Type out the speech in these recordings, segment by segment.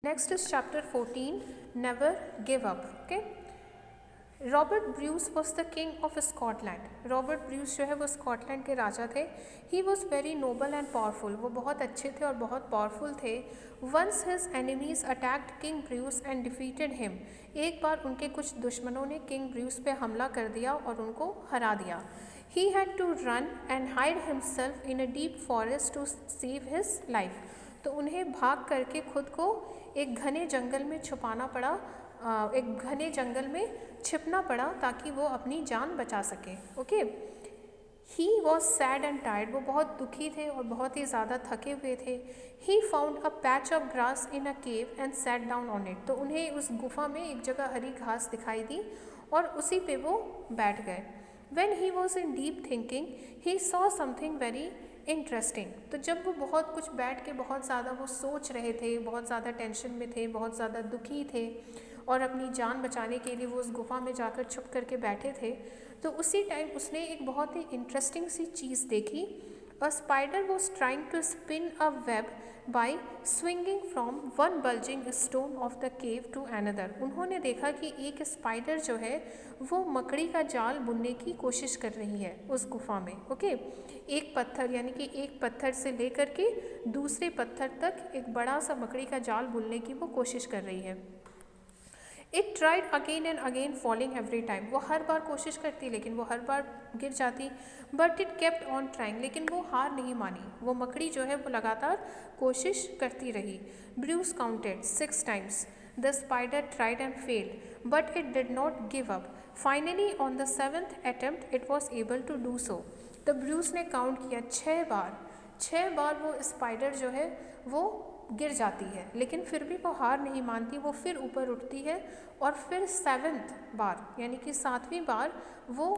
Next is chapter 14, Never Give Up. Okay. Robert Bruce was the king of Scotland. Robert Bruce जो है वो Scotland के राजा थे। He was very noble and powerful. वो बहुत अच्छे थे और बहुत पावरफुल थे। Once his enemies attacked king Bruce and defeated him. एक बार उनके कुछ दुश्मनों ने किंग ब्रूस पे हमला कर दिया और उनको हरा दिया। He had to run and hide himself in a deep forest to save his life. तो उन्हें भाग करके खुद को एक घने जंगल में छुपाना पड़ा, एक घने जंगल में छिपना पड़ा ताकि वो अपनी जान बचा सके। Okay. He was sad and tired. वो बहुत दुखी थे और बहुत ही ज़्यादा थके हुए थे। He found a patch of grass in a cave and sat down on it. तो उन्हें उस गुफा में एक जगह हरी घास दिखाई दी और उसी पे वो बैठ गए। When he was in deep thinking, he saw something very interesting. तो जब वो बहुत कुछ बैठ के बहुत ज़्यादा वो सोच रहे थे, बहुत ज़्यादा टेंशन में थे, बहुत ज़्यादा दुखी थे और अपनी जान बचाने के लिए वो उस गुफा में जाकर छुप करके बैठे थे, तो उसी टाइम उसने एक बहुत ही इंटरेस्टिंग सी चीज़ देखी। A spider was trying to spin a web by swinging from one bulging stone of the cave to another. उन्होंने देखा कि एक स्पाइडर जो है वो मकड़ी का जाल बुनने की कोशिश कर रही है उस गुफा में। ओके। एक पत्थर यानी कि एक पत्थर से लेकर के दूसरे पत्थर तक एक बड़ा सा मकड़ी का जाल बुनने की वो कोशिश कर रही है। It tried again and again falling every time. वो हर बार कोशिश करती लेकिन वो हर बार गिर जाती। But it kept on trying. लेकिन वो हार नहीं मानी। वो मकड़ी जो है वो लगातार कोशिश करती रही। Bruce counted 6 times. The spider tried and failed, but it did not give up. Finally, on the 7th attempt, it was able to do so. तो ब्रूस ने काउंट किया 6 बार वो स्पाइडर जो है वो गिर जाती है, लेकिन फिर भी वो हार नहीं मानती। वो फिर ऊपर उठती है और फिर 7th बार यानी कि 7वीं बार वो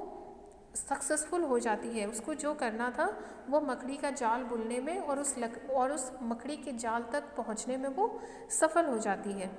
सक्सेसफुल हो जाती है। उसको जो करना था वो मकड़ी का जाल बुनने में और उस मकड़ी के जाल तक पहुंचने में वो सफल हो जाती है।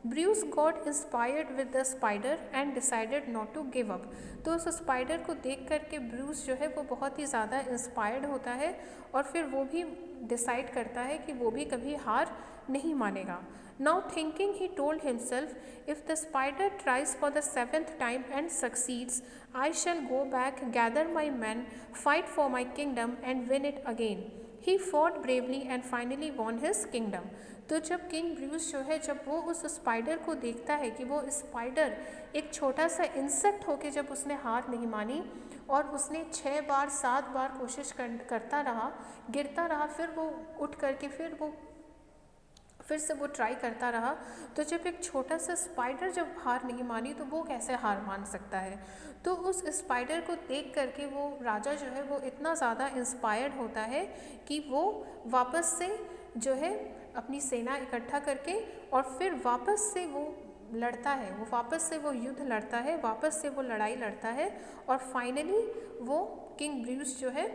Bruce got inspired with the spider and decided not to give up. तो उस स्पाइडर को देख कर के ब्रूस जो है वो बहुत ही ज़्यादा इंस्पायर्ड होता है और फिर वो भी डिसाइड करता है कि वो भी कभी हार नहीं मानेगा। Now thinking he told himself, if the spider tries for the 7th time and succeeds, I shall go back, gather my man, fight for my kingdom and win it again. He fought bravely and finally won his kingdom. तो जब king Bruce जो है जब वो उस spider को देखता है कि वो स्पाइडर एक छोटा सा इंसेक्ट होके जब उसने हार नहीं मानी और उसने 6 बार 7 बार कोशिश करता रहा, गिरता रहा, फिर वो उठ करके फिर से वो ट्राई करता रहा। तो जब एक छोटा सा स्पाइडर जब हार नहीं मानी तो वो कैसे हार मान सकता है। तो उस स्पाइडर को देख करके वो राजा जो है वो इतना ज़्यादा इंस्पायर्ड होता है कि वो वापस से जो है अपनी सेना इकट्ठा करके और फिर वापस से वो लड़ता है, वो वापस से वो युद्ध लड़ता है, वापस से वो लड़ाई लड़ता है और फाइनली वो किंग ब्रूस जो है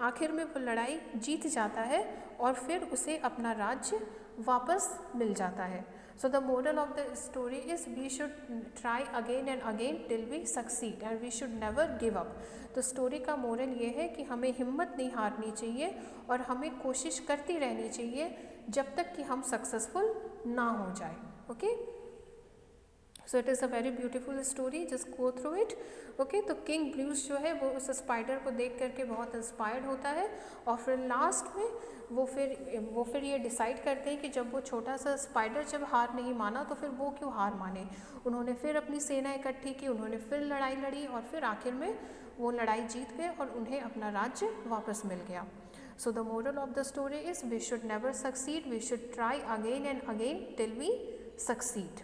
आखिर में वो लड़ाई जीत जाता है और फिर उसे अपना राज्य वापस मिल जाता है। So the moral of the story is we should try again and again till we succeed and we should never give up. तो स्टोरी का मोरल ये है कि हमें हिम्मत नहीं हारनी चाहिए और हमें कोशिश करती रहनी चाहिए जब तक कि हम सक्सेसफुल ना हो जाए। Okay. So it is a very beautiful story, just go through it. Okay. तो किंग ब्रूस जो है वो उस स्पाइडर को देख करके बहुत इंस्पायर्ड होता है और फिर लास्ट में वो फिर ये डिसाइड करते हैं कि जब वो छोटा सा स्पाइडर जब हार नहीं माना तो फिर वो क्यों हार माने। उन्होंने फिर अपनी सेना इकट्ठी की, उन्होंने फिर लड़ाई लड़ी और फिर आखिर में वो लड़ाई जीत गए और उन्हें अपना राज्य वापस मिल गया। So the moral of the story is we should never succeed, we should try again and again till we succeed.